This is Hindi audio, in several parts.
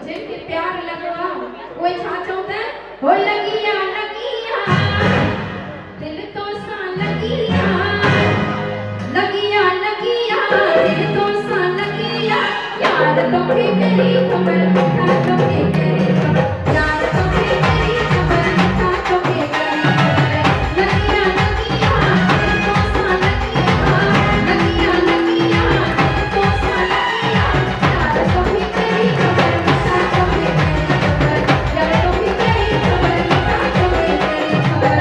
जिनके प्यार लगवा कोई छा चौंदा हो लगिया लगिया दिल तो सा लगिया लगिया लगिया दिल तो सा लगिया यार तो के मेरी खबर था तो के तेरी खबर यार तो के मेरी खबर था तो के तेरी खबर लगिया लगिया दिल तो सा लगिया लगिया लगिया दिल तो सा लगिया यार तो के तेरी खबर था तो के तेरी खबर यार तो के तेरी खबर था तो के तेरी खबर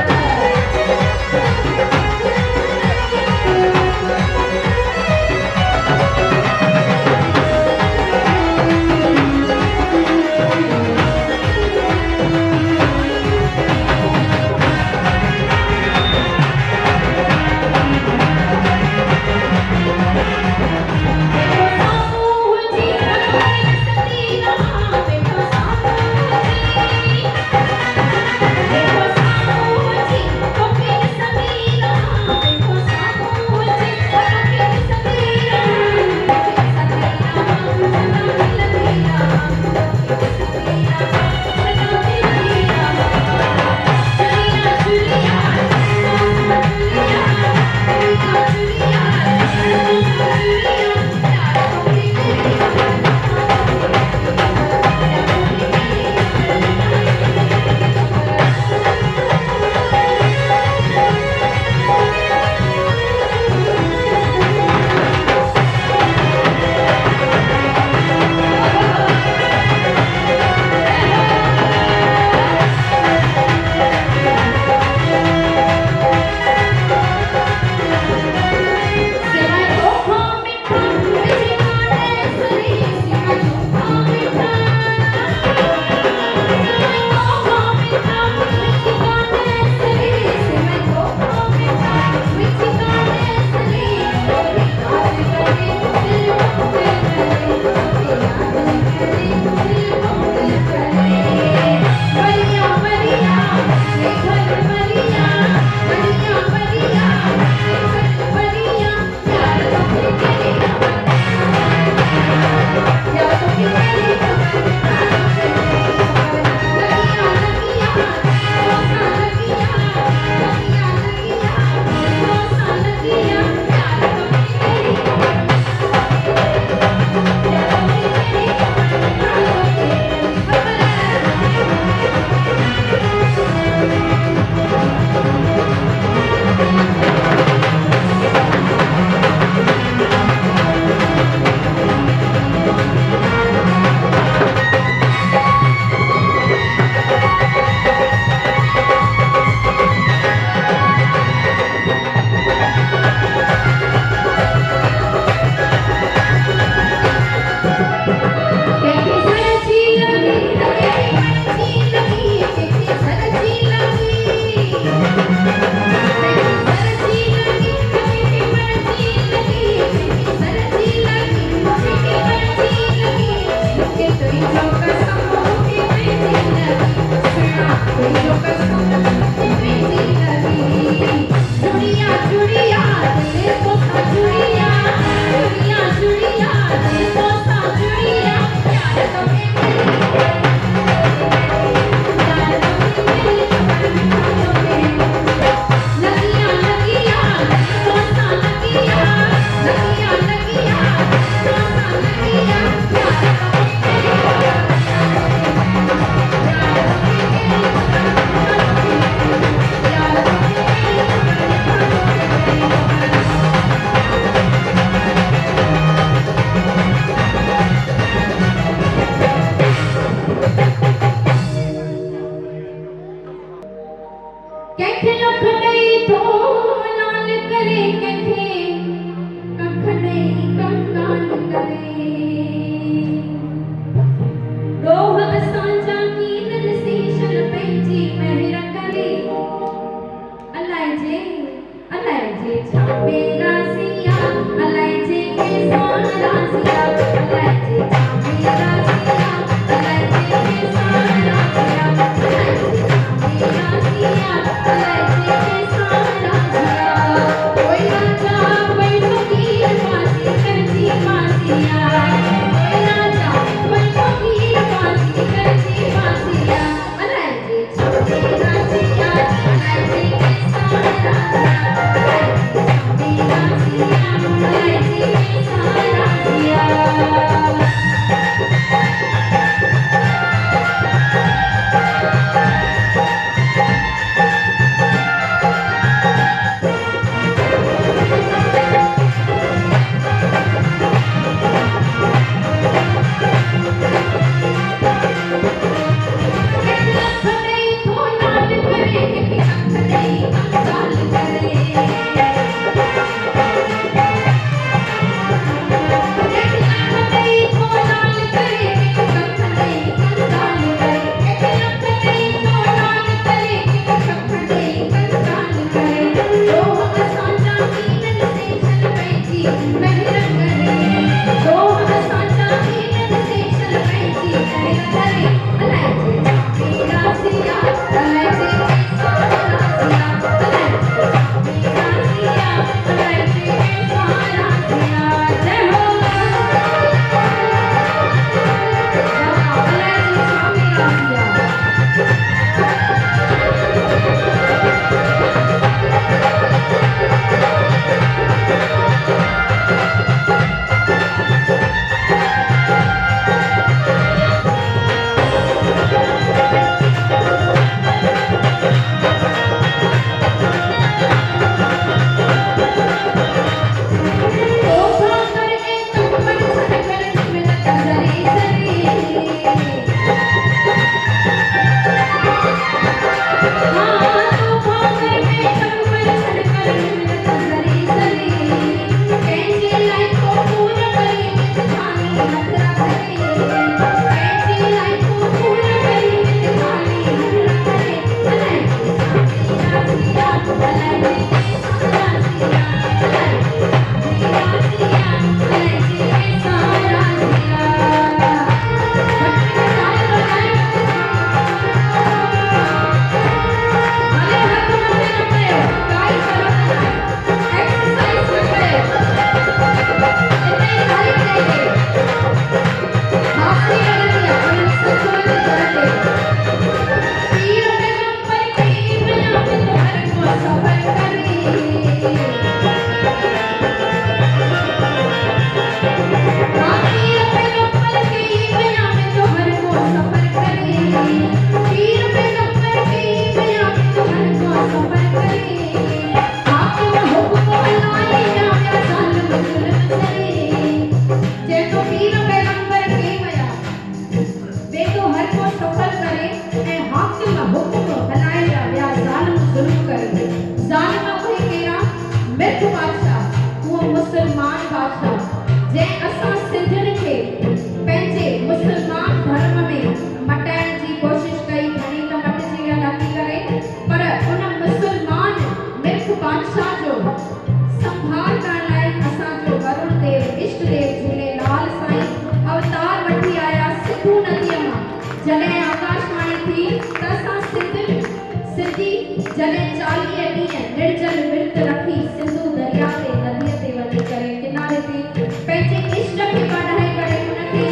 जॾहिं 40 ॾींहं निर्जल विर्त रखी सिंधु दरिया ते नदीअ ते वञी करे किनारे ते पंहिंजे इष्ट खे वधाए करे उन्हनि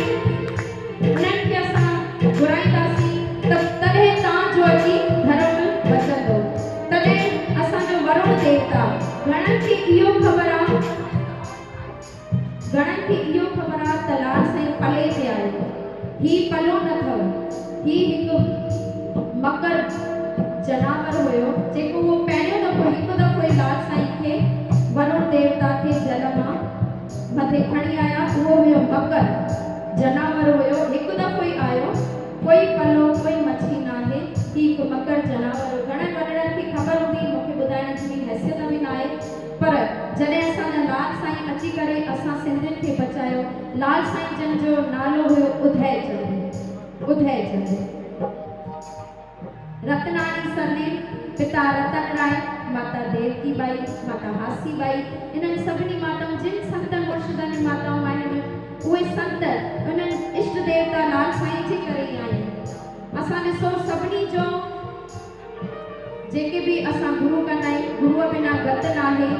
खे असां घुराईंदासीं त तॾहिं तव्हांजो अची धर्म बचंदो। तॾहिं असांजो वरुण देवता घणनि खे इहो ख़बर आहे त लाल साईं पले ते आयो। ही पलो न अथव, ही हिकु मकर जनावर हुयो जेको वो पहिरियों दफ़ो हिकु दफ़ो ई लाल साईं खे वरुण देवता खे जल मां मथे खणी आया। उहो हुयो मकर जनावर हुयो, हिकु दफ़ो ई आयो, कोई पलो कोई मच्छी न आहे। ही हिकु मकर जनावर घणनि वॾनि खे ख़बर हूंदी, मूंखे ॿुधाइण जी हैसियत बि न आहे, पर जॾहिं असांजा लाल साईं अची करे असां सिंधियुनि खे बचायो। लाल साईं जन जो नालो हुयो उदय चंद। रत्नानी सरनेम, पिता रतन राय, माता देवकी बाई, माता हासी बाई। इन्हनि सभिनी माताऊं जिन संत मुर्शिदनि माताऊं आहिनि उहे संत उन्हनि इष्ट देवता लाल साईं जे करे ई आहिनि। असां ॾिसो सभिनी जो जेके बि असां गुरु कंदा आहियूं, गुरुअ बिना गत न आहे,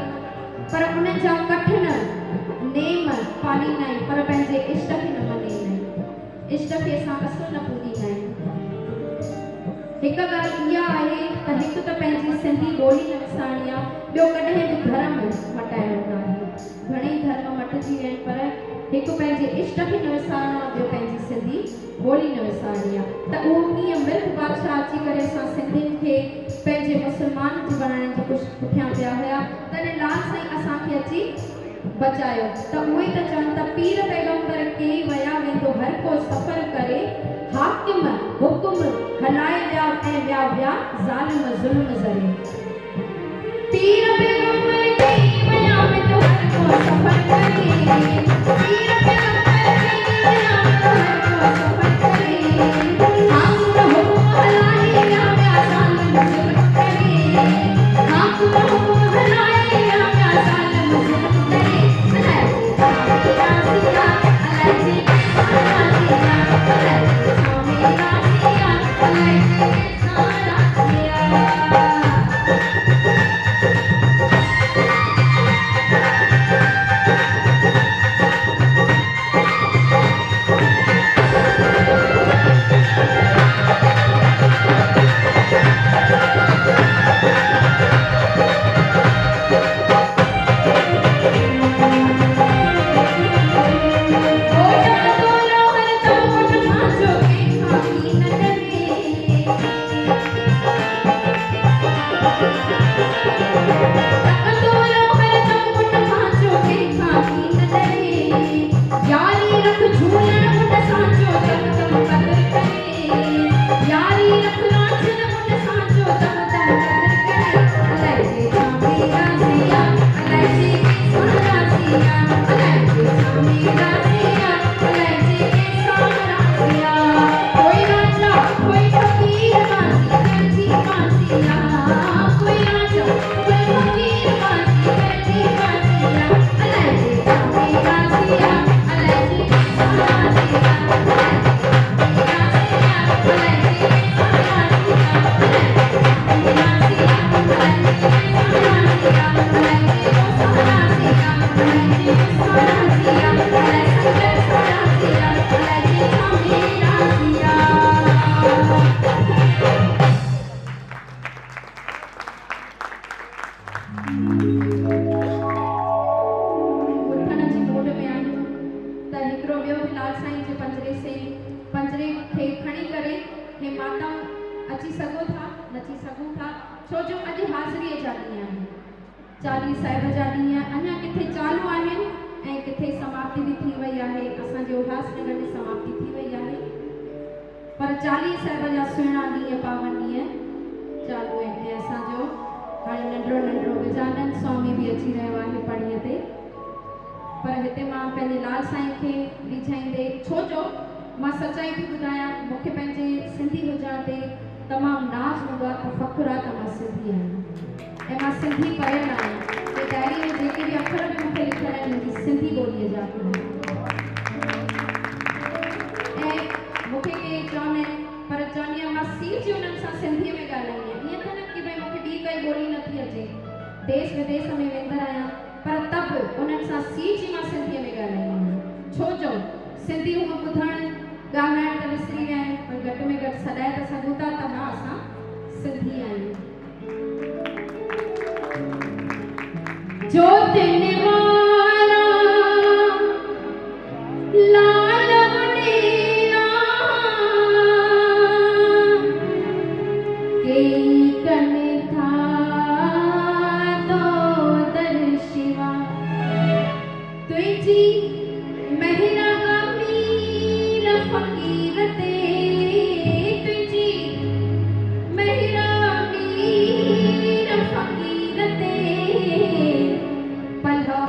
पर उन्हनि जा कठिन नेम पालींदा आहियूं, पर पंहिंजे इष्ट खे न मञींदा आहियूं। इष्ट खे असां असुर न पूॼींदा आहियूं। हिकु ॻाल्हि इहा आहे त हिकु त पंहिंजी सिंधी ॿोली न विसारणी आहे, ॿियो कॾहिं बि धर्म मटाइणो न आहे। घणेई धर्म मटिजी विया आहिनि, पर हिकु पंहिंजे इष्ट खे न विसारणो आहे, ॿियो पंहिंजी सिंधी ॿोली न विसारणी आहे। त उहो कीअं मिल्क बादशाह अची करे असां सिंधियुनि खे पंहिंजे मुस्लमान जे बणाइण जे पुठियां पिया हुया, तॾहिं लाल साईं असांखे अची बचायो। त उहे त चवनि त पीर पैगंबर के वया वेंदो हर को सफ़र करे, हाकिम हुकुम हलाए विया ऐं विया ज़ालिम ज़ुल्म ज़रे। पीर पैगंबर के वया वेंदो हर को सफ़र करे, पीर पैगंबर के वया वेंदो हर को सफ़र करे, हाकिम हुकुम हलाए विया ज़ालिम ज़ुल्म करे, हाकिम हुकुम हलाए विया ज़ालिम ज़ुल्म करे। अलाए जी हे माता अची सघो था नची सघूं था छो जो अॼु हाज़िरीअ जा ॾींहं आहिनि चालीह साहिब जा ॾींहं अञा किथे चालू आहिनि ऐं किथे समाप्ति भी थी वई आहे असांजे उल्हासनगर में समाप्ति थी वई आहे पर चालीह साहिब जा सुहिणा ॾींहं पावन ॾींहं चालू आहिनि ऐं असांजो हाणे नंढड़ो नंढड़ो गजानन स्वामी भी अची रहियो आहे पणीअ ते पर हिते मां पंहिंजे लाल साईं खे रिझाईंदे छो जो मां सच्चाई थी ॿुधायां मूंखे पंहिंजे सिंधी हुजण ते तमामु नाज़ हूंदो आहे त फ़ख़्रु आहे त मां सिंधी आहियां ऐं मां सिंधी पढ़ियल आहियां ते डायरी में जेके भी अखर बि मूंखे लिखियल आहिनि मुंहिंजी सिंधी ॿोलीअ जा आहिनि ऐं मूंखे के चवंदा आहिनि पर चवंदी आहियां मां सीख जी उन्हनि सां सिंधीअ में ॻाल्हाईंदी आहियां ईअं त न की भई मूंखे ॿी काई ॿोली नथी अचे देश विदेश में वेंदड़ आहियां पर तब उन्हनि सां सीख जी मां सिंधीअ में ॻाल्हाईंदी आहियां छो जो सिंधी हूअं ॿुधणु ॻाल्हाइण त विसरी विया आहिनि पर घटि में घटि सॾाए त सघूं था त हा असां सिंधी आहियूं जो तिन वारा लाल मुनेरा केई कन था तो दर शिवा तुझी महिरा अमीर फकीर ते तुझी महिरा अमीर फकीर ते पलो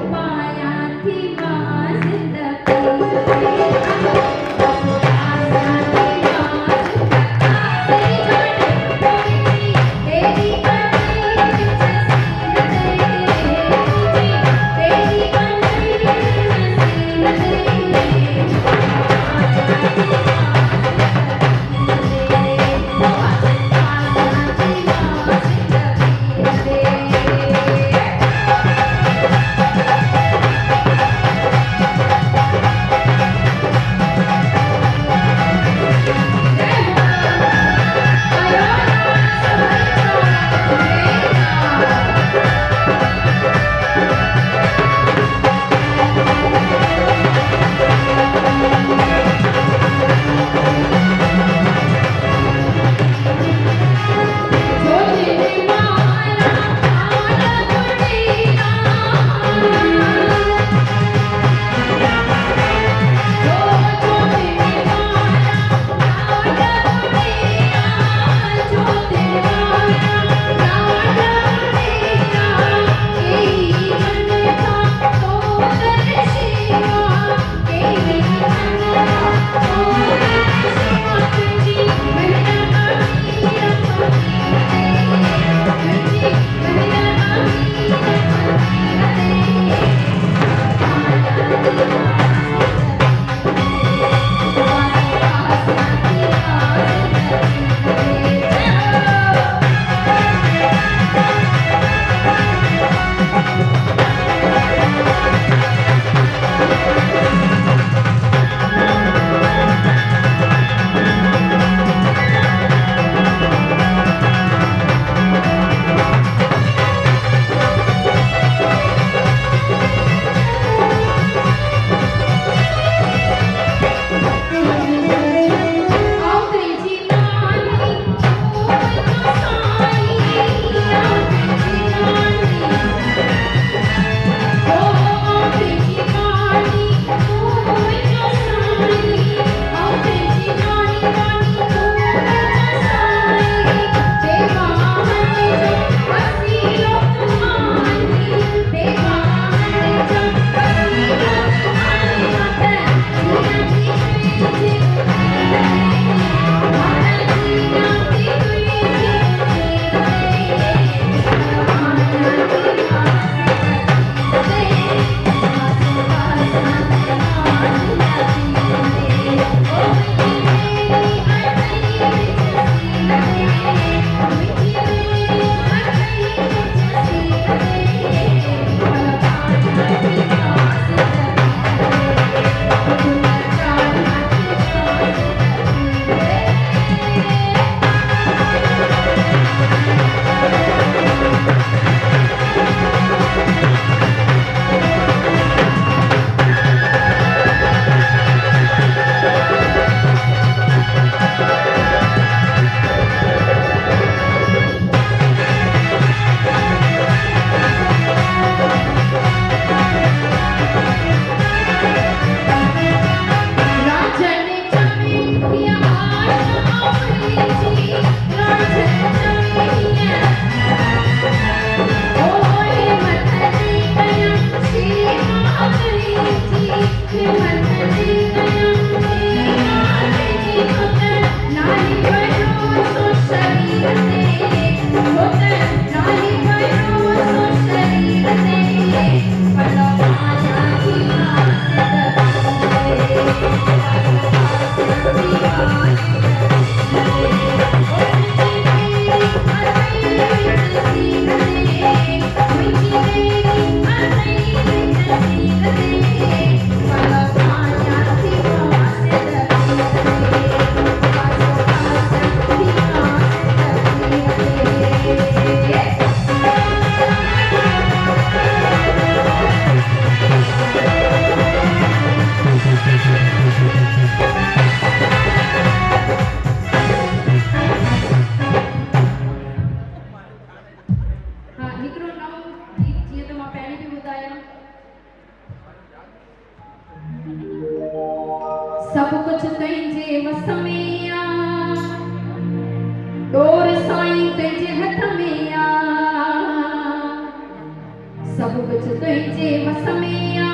तुझे वसमिया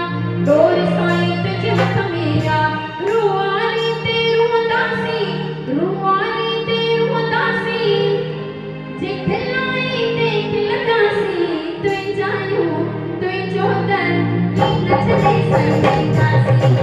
डोर साईं तुझे वसमिया रुआरी ते रुदासी जे खिलाई ते खिलदासी तुझायो तुझो दर नचले सरदासी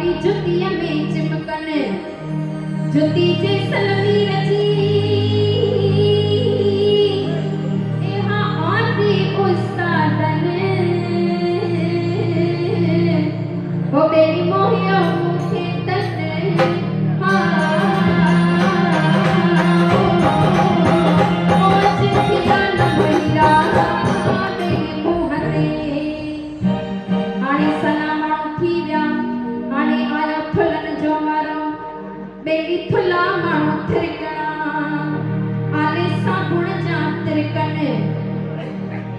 वारी जुतीअ में चिमकन जुती जे सलमीर जी इहा आंदी उस्तादन ओ बेरी मोहियो मूंखे तन बेली थुला माण्हू थिरकणा आले सां गुण जा तिरकन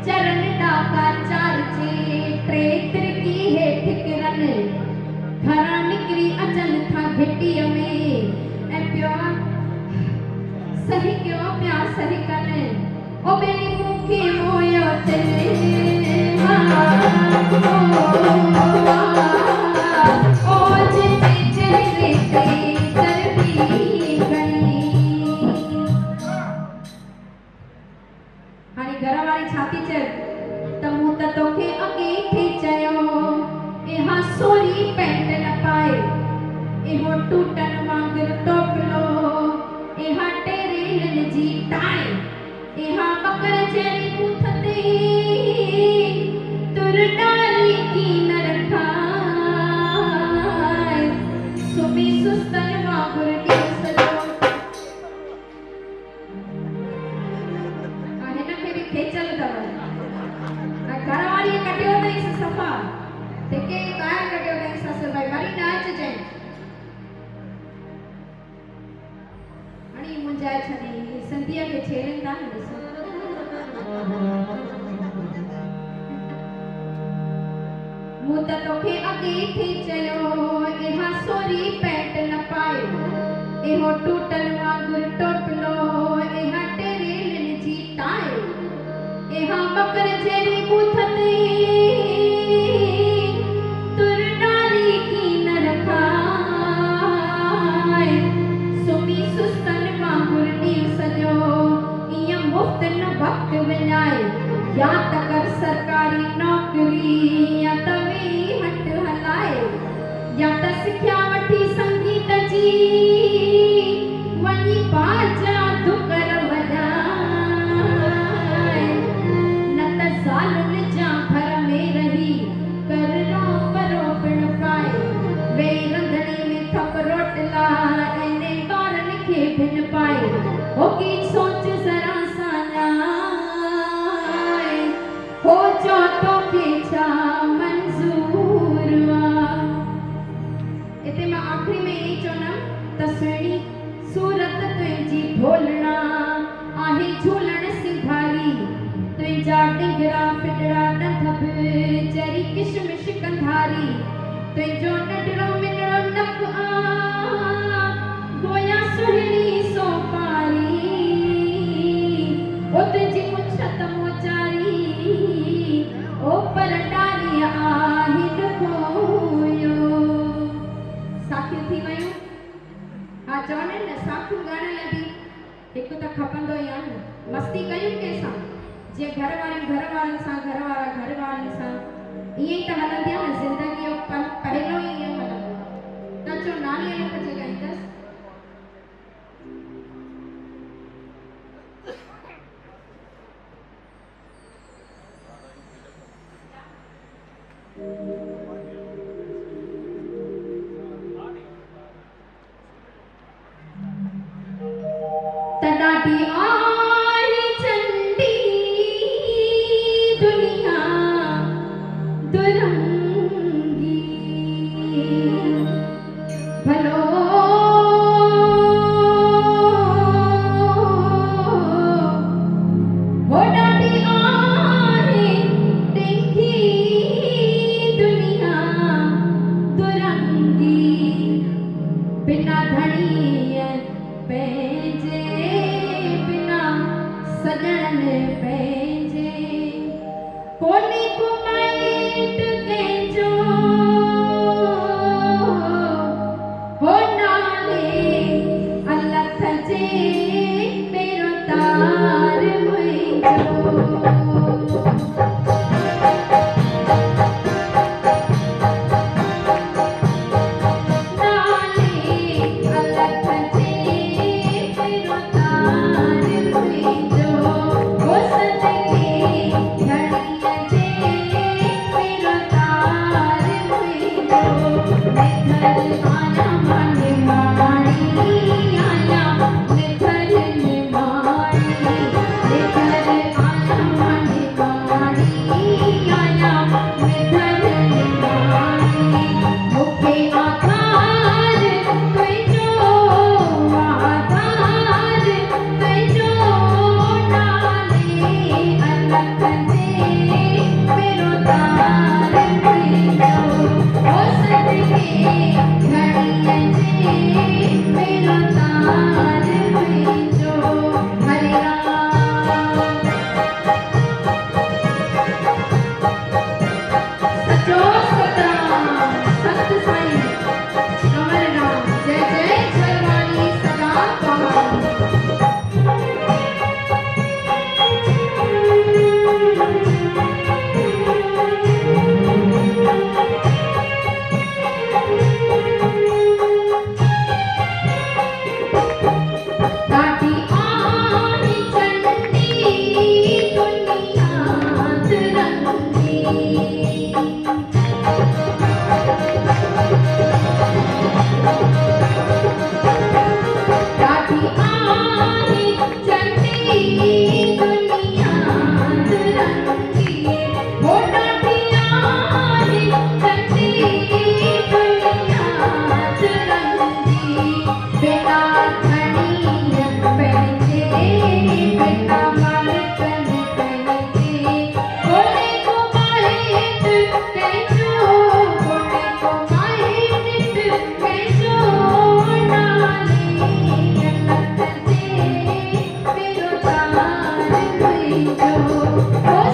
चरण ॾाका चार जे टे तिरकी हेठ किरन घरां निकिरी अचनि था घिटीअ में ऐं पियो सही कयो पिया सही कन ओ बेली मूंखे मोयो टूटन वांगुर टोपलो इहा टेरेलन जी टाई इहा बकर जहिड़ी बूथ ते तुर डाली की न रखाए सुबी सुस्तन वांगुर ॾिसलो हिन खे बि खेचल अथव घर वारीअ कटियो अथईं सफ़ा धिके ॿाहिरि कटियो अथईं ससु भई वरी न अचिजांइ मुंजाए छॾी सिंधीअ खे छेड़नि था न ॾिसो मूं त तोखे अॻे थी चयो इहा सोरी पैंट न पाए इहो टूटल वांगुर टोपलो इहा टेरेलिन जी टाए इहा बकर जहिड़ी बूथ ते तुर डाली की न रखाए सुमी सुस्तन सजो इया मुफ्त न वक्त विञाए या त कर सरकारी नौकरी या त वे हट हलाए या त सिख्या वठी संगीत जी वञी बाजा दुकर वॼाए न त ज़ालुनि जा घर में रही कर रो पिण पाए वे रंधणे में थप रोटला ऐं ॿारनि खे भिन पाए हो की सोच जरा साना हो जो तो के छा मंजूर वा इते मां आखिरी में ई चवंदमि त सुहिणी सूरत तुंहिंजी ढोलना आहे झूलण सिंघारी तुंहिंजा डिंगरा फिटड़ा ॾंध बि चरी किशमिश कंधारी तुंहिंजो नंढड़ो मिनड़ो नक आ गोया सुहिणी सो ओ तुझी मुछत मोचारी ओ पर डाली आहिन खोयो साखियूं थी वयूं हा चवनि न साखियूं ॻाइण लाइ बि हिकु त खपंदो ई आहे न मस्ती कयूं कंहिंसां जीअं घर वारनि सां घर वारा घर वारनि सां ईअं ई त हलंदी आहे न ज़िंदगी जो पहिलो ई ईअं हलंदो आहे त चओ नानीअ लोक जे ॻाईंदसि तॾाढी आहे चंडी दुनिया दुरंगी भलो हो ॾाढी आहे टेंगी दुनिया दुरंगी बिना धणीअ पंहिंजे बिना सजण पंहिंजे कोन्हे को माइट कंहिंजो हो नाले अलथ जे मेरो तार मुंहिंजो जो ओ